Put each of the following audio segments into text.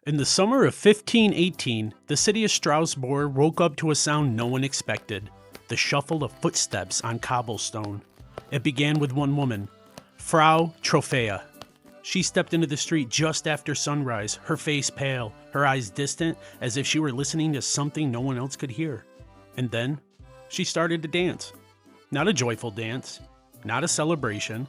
In the summer of 1518, the city of Strasbourg woke up to a sound no one expected: the shuffle of footsteps on cobblestone. It began with one woman, Frau Trophea. She stepped into the street just after sunrise, her face pale, her eyes distant, as if she were listening to something no one else could hear. And then, she started to dance. Not a joyful dance, not a celebration,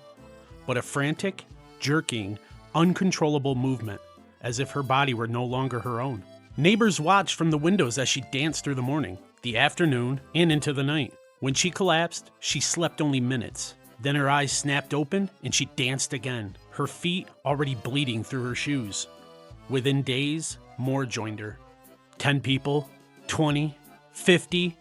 but a frantic, jerking, uncontrollable movement, as if her body were no longer her own. Neighbors watched from the windows as she danced through the morning, the afternoon, and into the night. When she collapsed, she slept only minutes. Then her eyes snapped open and she danced again, her feet already bleeding through her shoes. Within days, more joined her. 10 people, 20, 50.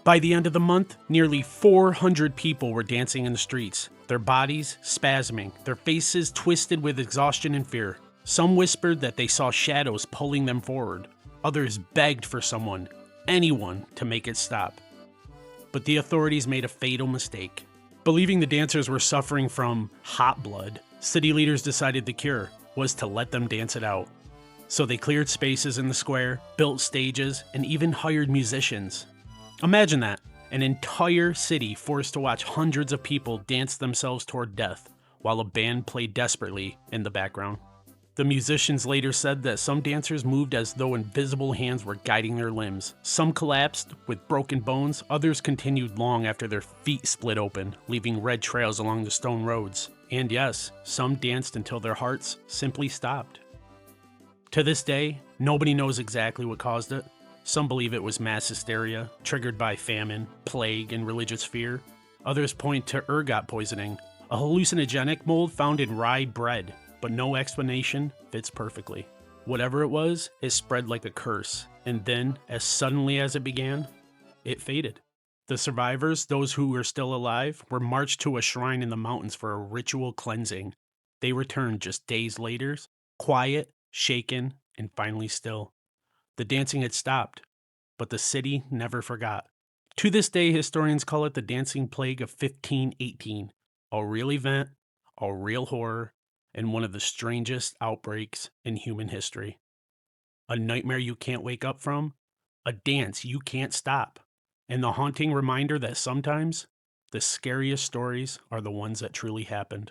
By the end of the month, nearly 400 people were dancing in the streets, their bodies spasming, their faces twisted with exhaustion and fear. Some whispered that they saw shadows pulling them forward. Others begged for someone, anyone, to make it stop. But the authorities made a fatal mistake. Believing the dancers were suffering from hot blood, city leaders decided the cure was to let them dance it out. So they cleared spaces in the square, built stages, and even hired musicians. Imagine that, an entire city forced to watch hundreds of people dance themselves toward death, while a band played desperately in the background. The musicians later said that some dancers moved as though invisible hands were guiding their limbs. Some collapsed with broken bones, others continued long after their feet split open, leaving red trails along the stone roads. And yes, some danced until their hearts simply stopped. To this day, nobody knows exactly what caused it. Some believe it was mass hysteria, triggered by famine, plague, and religious fear. Others point to ergot poisoning, a hallucinogenic mold found in rye bread. But no explanation fits perfectly. Whatever it was, it spread like a curse, and then, as suddenly as it began, it faded. The survivors, those who were still alive, were marched to a shrine in the mountains for a ritual cleansing. They returned just days later, quiet, shaken, and finally still. The dancing had stopped, but the city never forgot. To this day, historians call it the Dancing Plague of 1518, a real event, a real horror, and one of the strangest outbreaks in human history. A nightmare you can't wake up from, a dance you can't stop, and the haunting reminder that sometimes the scariest stories are the ones that truly happened.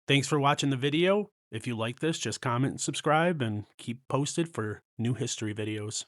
Thanks for watching the video. If you like this, just comment and subscribe and keep posted for new history videos.